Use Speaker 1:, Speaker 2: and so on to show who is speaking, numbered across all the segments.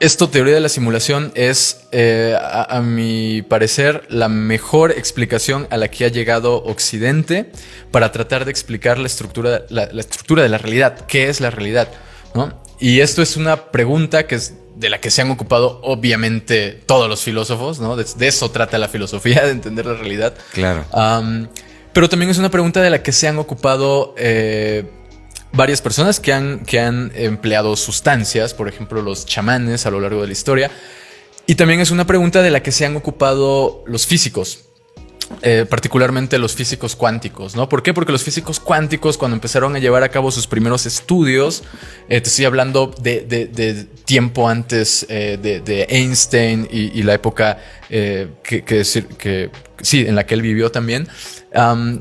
Speaker 1: Esto, teoría de la simulación, es, a mi parecer, la mejor explicación a la que ha llegado Occidente para tratar de explicar la estructura de la realidad. ¿Qué es la realidad? ¿No? Y esto es una pregunta que es de la que se han ocupado, obviamente, todos los filósofos, ¿no? De eso trata la filosofía, de entender la realidad.
Speaker 2: Claro.
Speaker 1: Pero también es una pregunta de la que se han ocupado varias personas que han empleado sustancias, por ejemplo, los chamanes a lo largo de la historia. Y también es una pregunta de la que se han ocupado los físicos. Particularmente los físicos cuánticos, ¿no? ¿Por qué? Porque los físicos cuánticos, cuando empezaron a llevar a cabo sus primeros estudios, te estoy hablando de tiempo antes de Einstein y la época en la que él vivió también,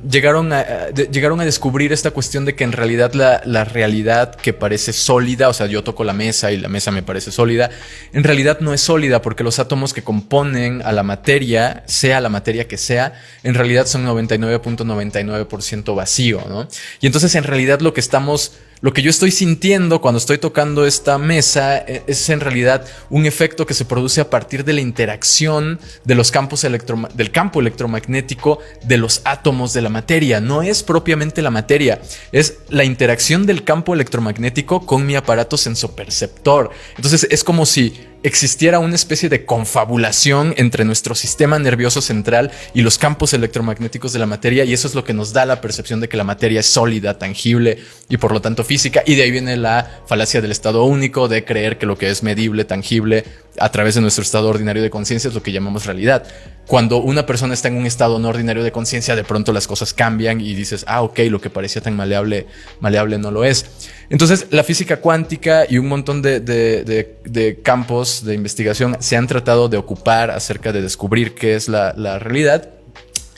Speaker 1: llegaron a descubrir esta cuestión de que en realidad la realidad que parece sólida, o sea, yo toco la mesa y la mesa me parece sólida, en realidad no es sólida, porque los átomos que componen a la materia, sea la materia que sea, en realidad son 99.99% vacío, ¿no? Y entonces en realidad lo que yo estoy sintiendo cuando estoy tocando esta mesa es en realidad un efecto que se produce a partir de la interacción de los del campo electromagnético de los átomos de la materia. No es propiamente la materia, es la interacción del campo electromagnético con mi aparato sensoperceptor. Entonces es como si existiera una especie de confabulación entre nuestro sistema nervioso central y los campos electromagnéticos de la materia, y eso es lo que nos da la percepción de que la materia es sólida, tangible y por lo tanto física. Y de ahí viene la falacia del estado único, de creer que lo que es medible, tangible a través de nuestro estado ordinario de conciencia es lo que llamamos realidad. Cuando una persona está en un estado no ordinario de conciencia, de pronto las cosas cambian y dices, ok, lo que parecía tan maleable no lo es. Entonces, la física cuántica y un montón de campos de investigación se han tratado de ocupar acerca de descubrir qué es la realidad,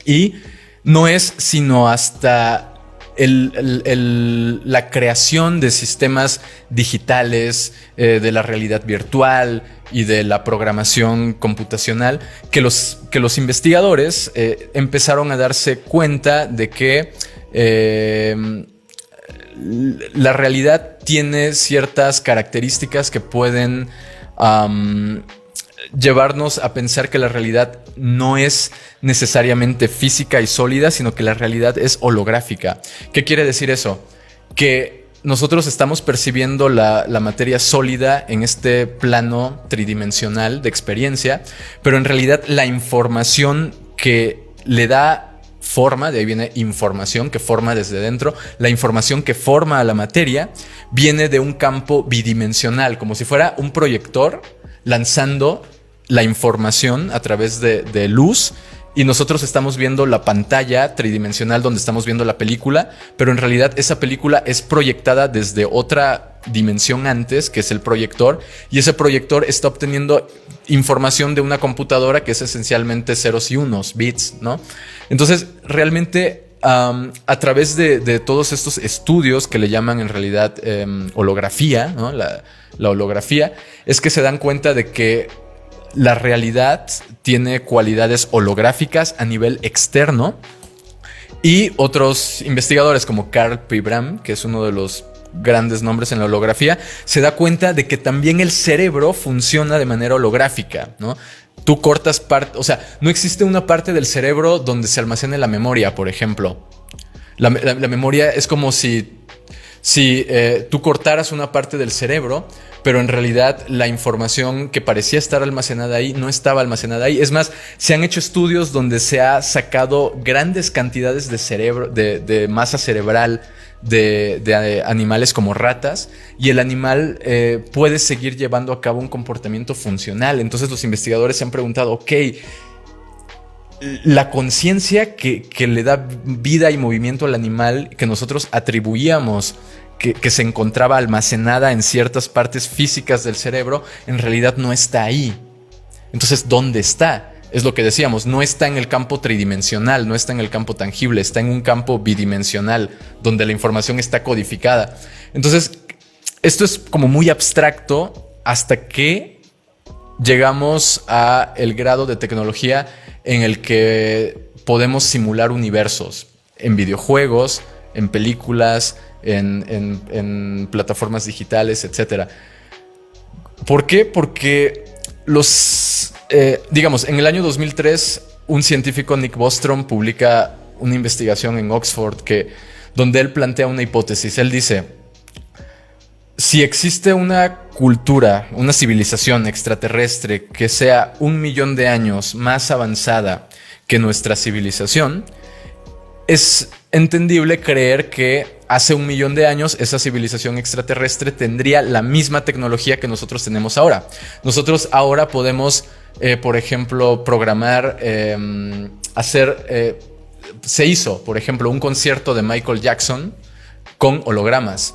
Speaker 1: y no es sino hasta la creación de sistemas digitales, de la realidad virtual y de la programación computacional que los investigadores empezaron a darse cuenta de que la realidad tiene ciertas características que pueden llevarnos a pensar que la realidad no es necesariamente física y sólida, sino que la realidad es holográfica. ¿Qué quiere decir eso? Que nosotros estamos percibiendo la materia sólida en este plano tridimensional de experiencia, pero en realidad la información que le da forma, de ahí viene información, que forma desde dentro, la información que forma a la materia viene de un campo bidimensional, como si fuera un proyector lanzando la información a través de luz, y nosotros estamos viendo la pantalla tridimensional donde estamos viendo la película, pero en realidad esa película es proyectada desde otra dimensión antes, que es el proyector, y ese proyector está obteniendo información de una computadora que es esencialmente ceros y unos, bits, ¿no? Entonces, realmente, a través de todos estos estudios que le llaman en realidad holografía, ¿no? La holografía, es que se dan cuenta de que la realidad tiene cualidades holográficas a nivel externo, y otros investigadores como Karl Pribram, que es uno de los grandes nombres en la holografía, se da cuenta de que también el cerebro funciona de manera holográfica, ¿no? Tú cortas parte, o sea, no existe una parte del cerebro donde se almacene la memoria, por ejemplo. La memoria es como si tú cortaras una parte del cerebro, pero en realidad la información que parecía estar almacenada ahí no estaba almacenada ahí. Es más, se han hecho estudios donde se ha sacado grandes cantidades de cerebro, de masa cerebral de animales como ratas, y el animal puede seguir llevando a cabo un comportamiento funcional. Entonces los investigadores se han preguntado, ok, la conciencia que le da vida y movimiento al animal, que nosotros atribuíamos que se encontraba almacenada en ciertas partes físicas del cerebro, en realidad no está ahí. Entonces, ¿dónde está? Es lo que decíamos, no está en el campo tridimensional, no está en el campo tangible, está en un campo bidimensional, donde la información está codificada. Entonces, esto es como muy abstracto hasta que llegamos a el grado de tecnología en el que podemos simular universos en videojuegos, en películas, en plataformas digitales, etc. ¿Por qué? Porque digamos, en el año 2003, un científico, Nick Bostrom, publica una investigación en Oxford donde él plantea una hipótesis. Él dice: si existe una cultura, una civilización extraterrestre que sea 1 millón de años más avanzada que nuestra civilización, es entendible creer que hace 1 millón de años esa civilización extraterrestre tendría la misma tecnología que nosotros tenemos ahora. Nosotros ahora podemos, por ejemplo, programar, se hizo, por ejemplo, un concierto de Michael Jackson con hologramas,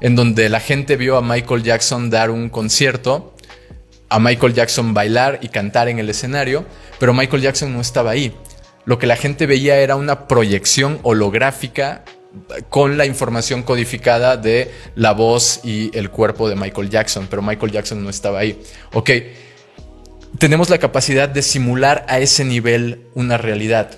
Speaker 1: en donde la gente vio a Michael Jackson dar un concierto, a Michael Jackson bailar y cantar en el escenario, pero Michael Jackson no estaba ahí. Lo que la gente veía era una proyección holográfica con la información codificada de la voz y el cuerpo de Michael Jackson, pero Michael Jackson no estaba ahí. Ok, tenemos la capacidad de simular a ese nivel una realidad.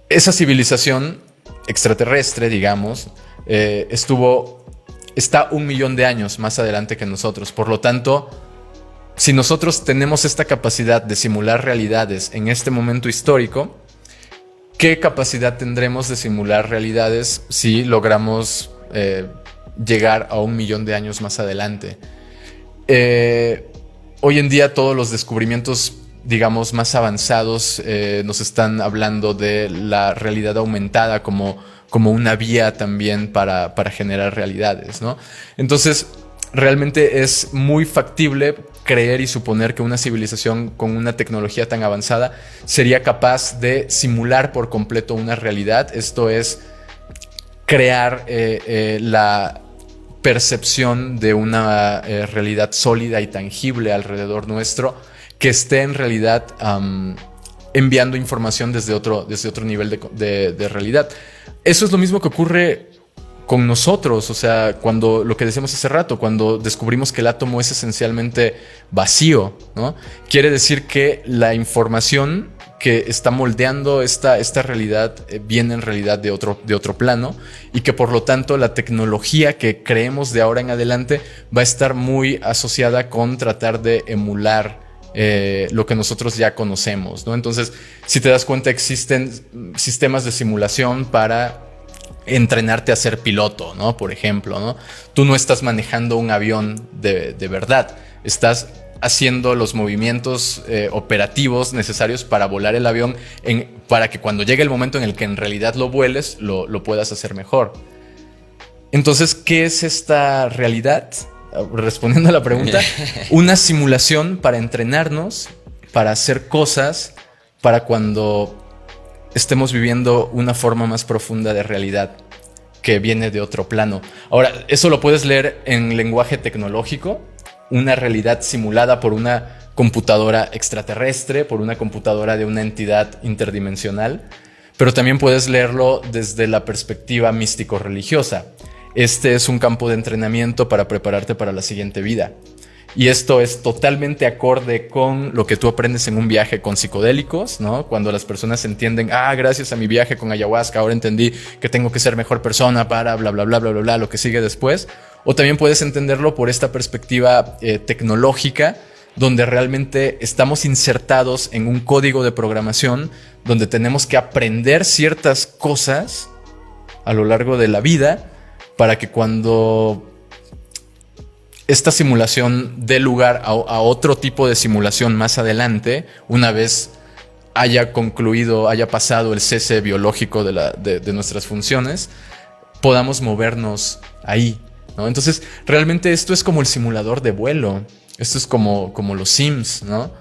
Speaker 1: Esa civilización extraterrestre, digamos, está 1 millón de años más adelante que nosotros. Por lo tanto, si nosotros tenemos esta capacidad de simular realidades en este momento histórico, ¿qué capacidad tendremos de simular realidades si logramos llegar a 1 millón de años más adelante? Hoy en día todos los descubrimientos, digamos, más avanzados nos están hablando de la realidad aumentada como una vía también para generar realidades, ¿no? Entonces, realmente es muy factible creer y suponer que una civilización con una tecnología tan avanzada sería capaz de simular por completo una realidad. Esto es crear la percepción de una realidad sólida y tangible alrededor nuestro, que esté en realidad enviando información desde otro nivel de realidad. Eso es lo mismo que ocurre con nosotros, o sea, cuando lo que decíamos hace rato, cuando descubrimos que el átomo es esencialmente vacío, ¿no? Quiere decir que la información que está moldeando esta realidad viene en realidad de otro plano, y que por lo tanto la tecnología que creemos de ahora en adelante va a estar muy asociada con tratar de emular lo que nosotros ya conocemos, ¿no? Entonces, si te das cuenta, existen sistemas de simulación para entrenarte a ser piloto, ¿no? Por ejemplo, ¿no? Tú no estás manejando un avión de verdad, estás haciendo los movimientos operativos necesarios para volar el avión, para que cuando llegue el momento en el que en realidad lo vueles, lo puedas hacer mejor. Entonces, ¿qué es esta realidad? Respondiendo a la pregunta, una simulación para entrenarnos, para hacer cosas, para cuando estemos viviendo una forma más profunda de realidad que viene de otro plano. Ahora, eso lo puedes leer en lenguaje tecnológico, una realidad simulada por una computadora extraterrestre, por una computadora de una entidad interdimensional, pero también puedes leerlo desde la perspectiva místico-religiosa. Este es un campo de entrenamiento para prepararte para la siguiente vida. Y esto es totalmente acorde con lo que tú aprendes en un viaje con psicodélicos, ¿no? Cuando las personas entienden, gracias a mi viaje con ayahuasca, ahora entendí que tengo que ser mejor persona para bla, bla, bla, bla, bla, bla, lo que sigue después. O también puedes entenderlo por esta perspectiva tecnológica, donde realmente estamos insertados en un código de programación, donde tenemos que aprender ciertas cosas a lo largo de la vida para que cuando esta simulación dé lugar a otro tipo de simulación más adelante, una vez haya concluido, haya pasado el cese biológico de nuestras funciones, podamos movernos ahí, ¿no? Entonces, realmente esto es como el simulador de vuelo. Esto es como los Sims, ¿no?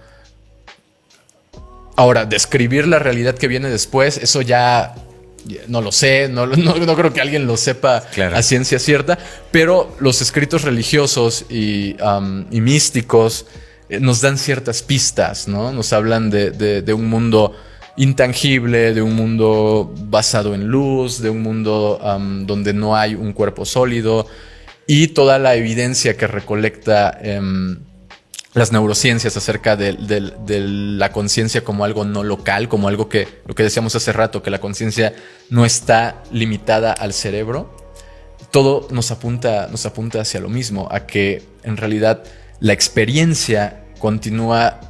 Speaker 1: Ahora, describir la realidad que viene después, eso ya no lo sé, no creo que alguien lo sepa a ciencia cierta, pero los escritos religiosos y místicos nos dan ciertas pistas, ¿no? Nos hablan de un mundo intangible, de un mundo basado en luz, de un mundo donde no hay un cuerpo sólido, y toda la evidencia que recolecta las neurociencias acerca de la conciencia como algo no local, como algo que, lo que decíamos hace rato, que la conciencia no está limitada al cerebro. Todo nos apunta hacia lo mismo, a que en realidad la experiencia continúa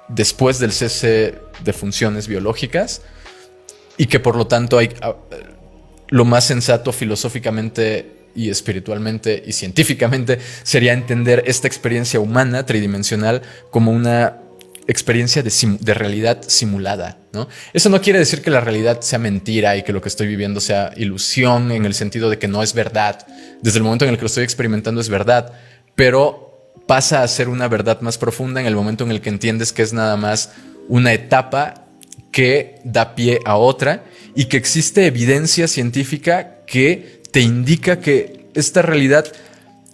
Speaker 1: después del cese de funciones biológicas y que por lo tanto lo más sensato filosóficamente y espiritualmente y científicamente sería entender esta experiencia humana tridimensional como una experiencia de realidad simulada, ¿no? Eso no quiere decir que la realidad sea mentira y que lo que estoy viviendo sea ilusión en el sentido de que no es verdad. Desde el momento en el que lo estoy experimentando es verdad, pero pasa a ser una verdad más profunda en el momento en el que entiendes que es nada más una etapa que da pie a otra y que existe evidencia científica que te indica que esta realidad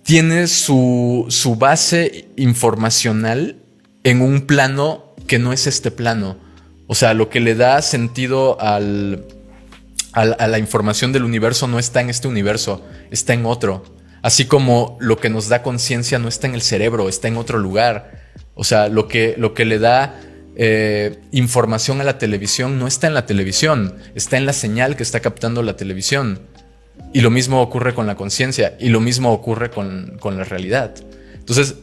Speaker 1: tiene su base informacional en un plano que no es este plano. O sea, lo que le da sentido a la información del universo no está en este universo, está en otro. Así como lo que nos da conciencia no está en el cerebro, está en otro lugar. O sea, lo que le da información a la televisión no está en la televisión, está en la señal que está captando la televisión. Y lo mismo ocurre con la conciencia y lo mismo ocurre con la realidad. Entonces,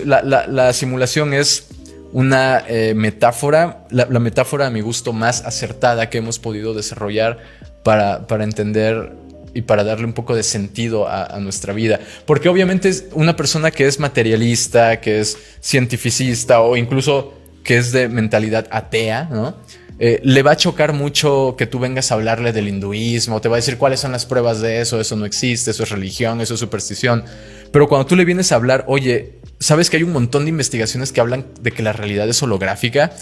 Speaker 1: la simulación es una metáfora, la metáfora a mi gusto más acertada que hemos podido desarrollar para entender y para darle un poco de sentido a nuestra vida. Porque obviamente es una persona que es materialista, que es cientificista o incluso que es de mentalidad atea, ¿no? Le va a chocar mucho que tú vengas a hablarle del hinduismo, te va a decir cuáles son las pruebas de eso no existe, eso es religión, eso es superstición. Pero cuando tú le vienes a hablar, oye, sabes que hay un montón de investigaciones que hablan de que la realidad es holográfica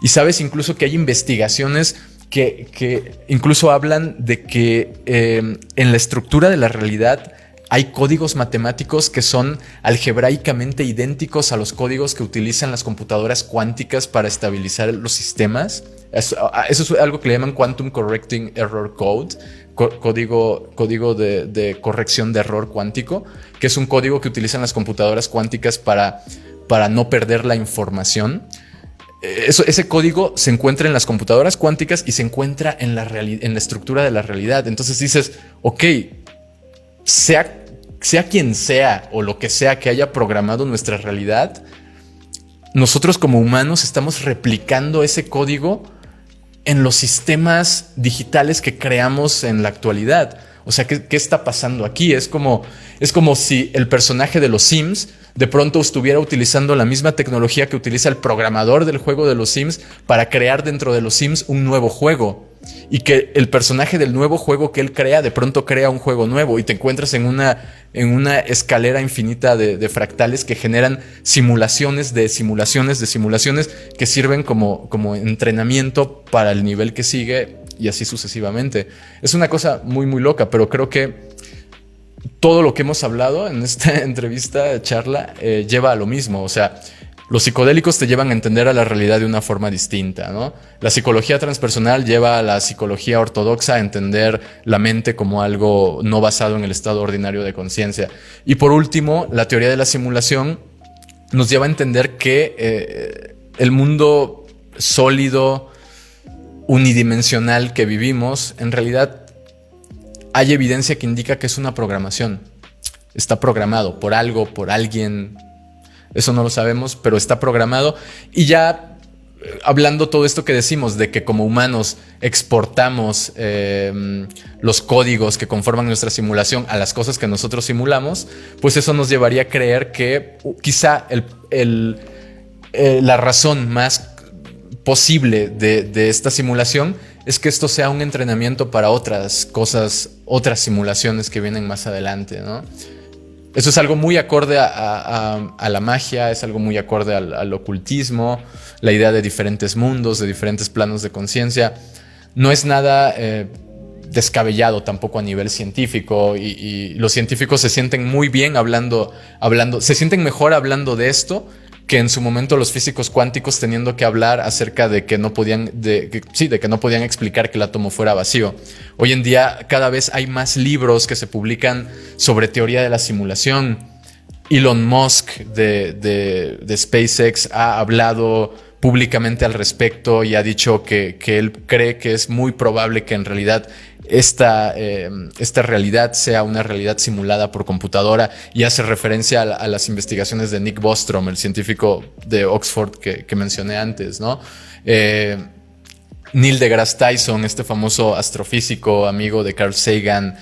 Speaker 1: y sabes incluso que hay investigaciones que incluso hablan de que en la estructura de la realidad hay códigos matemáticos que son algebraicamente idénticos a los códigos que utilizan las computadoras cuánticas para estabilizar los sistemas. Eso es algo que le llaman Quantum Correcting Error Code, código de corrección de error cuántico, que es un código que utilizan las computadoras cuánticas para no perder la información. Ese código se encuentra en las computadoras cuánticas y se encuentra en la estructura de la realidad. Entonces dices, ok, sea quien sea o lo que sea que haya programado nuestra realidad, nosotros como humanos estamos replicando ese código en los sistemas digitales que creamos en la actualidad. O sea, ¿qué está pasando aquí? Es como si el personaje de los Sims de pronto estuviera utilizando la misma tecnología que utiliza el programador del juego de los Sims para crear dentro de los Sims un nuevo juego. Y que el personaje del nuevo juego que él crea de pronto crea un juego nuevo y te encuentras en una escalera infinita de fractales que generan simulaciones de simulaciones de simulaciones que sirven como entrenamiento para el nivel que sigue y así sucesivamente. Es una cosa muy muy loca, pero creo que todo lo que hemos hablado en esta entrevista, charla, lleva a lo mismo. O sea, los psicodélicos te llevan a entender a la realidad de una forma distinta, ¿no? La psicología transpersonal lleva a la psicología ortodoxa a entender la mente como algo no basado en el estado ordinario de conciencia. Y por último, la teoría de la simulación nos lleva a entender que el mundo sólido, unidimensional que vivimos, en realidad hay evidencia que indica que es una programación. Está programado por algo, por alguien. Eso no lo sabemos, pero está programado. Y ya hablando todo esto que decimos de que como humanos exportamos los códigos que conforman nuestra simulación a las cosas que nosotros simulamos, pues eso nos llevaría a creer que quizá la razón más posible de esta simulación es que esto sea un entrenamiento para otras cosas, otras simulaciones que vienen más adelante, ¿no? Eso es algo muy acorde a la magia, es algo muy acorde al ocultismo, la idea de diferentes mundos, de diferentes planos de conciencia. No es nada descabellado tampoco a nivel científico y los científicos se sienten muy bien hablando, se sienten mejor hablando de esto que en su momento los físicos cuánticos teniendo que hablar acerca de que no podían explicar que el átomo fuera vacío. Hoy en día cada vez hay más libros que se publican sobre teoría de la simulación. Elon Musk de SpaceX ha hablado públicamente al respecto y ha dicho que él cree que es muy probable que en realidad esta realidad sea una realidad simulada por computadora, y hace referencia a las investigaciones de Nick Bostrom, el científico de Oxford que mencioné antes, ¿no? Neil deGrasse Tyson, este famoso astrofísico, amigo de Carl Sagan,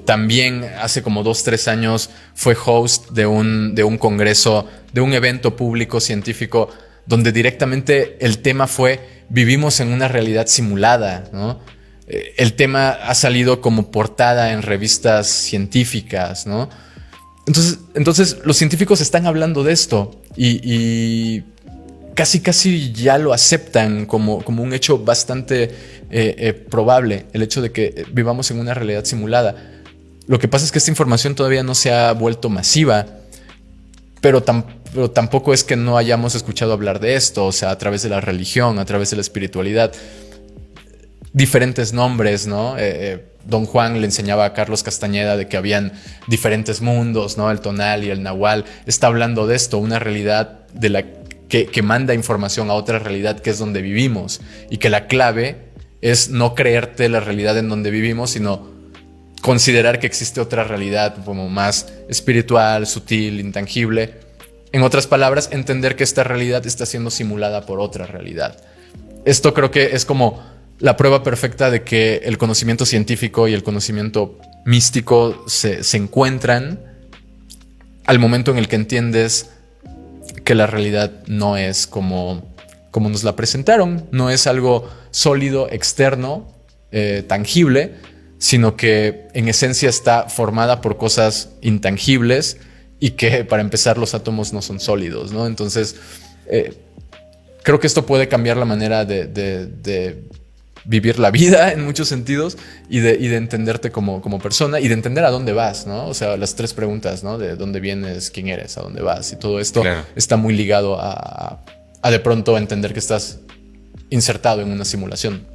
Speaker 1: también hace como 2-3 años fue host de un congreso, de un evento público científico, donde directamente el tema fue: vivimos en una realidad simulada, ¿no? El tema ha salido como portada en revistas científicas, ¿no? Entonces los científicos están hablando de esto y casi ya lo aceptan como un hecho bastante probable, el hecho de que vivamos en una realidad simulada. Lo que pasa es que esta información todavía no se ha vuelto masiva, pero tampoco es que no hayamos escuchado hablar de esto, o sea, a través de la religión, a través de la espiritualidad, diferentes nombres, ¿no? Don Juan le enseñaba a Carlos Castañeda de que habían diferentes mundos, ¿no? El tonal y el nahual. Está hablando de esto, una realidad de la que manda información a otra realidad, que es donde vivimos, y que la clave es no creerte la realidad en donde vivimos, sino considerar que existe otra realidad como más espiritual, sutil, intangible. En otras palabras, entender que esta realidad está siendo simulada por otra realidad. Esto creo que es como la prueba perfecta de que el conocimiento científico y el conocimiento místico se encuentran al momento en el que entiendes que la realidad no es como nos la presentaron, no es algo sólido, externo, tangible, sino que en esencia está formada por cosas intangibles, y que, para empezar, los átomos no son sólidos, ¿no? Entonces, creo que esto puede cambiar la manera de vivir la vida en muchos sentidos, y de entenderte como persona, y de entender a dónde vas, ¿no? O sea, las 3 preguntas, ¿no? De dónde vienes, quién eres, a dónde vas, y todo esto está muy ligado a de pronto entender que estás insertado en una simulación.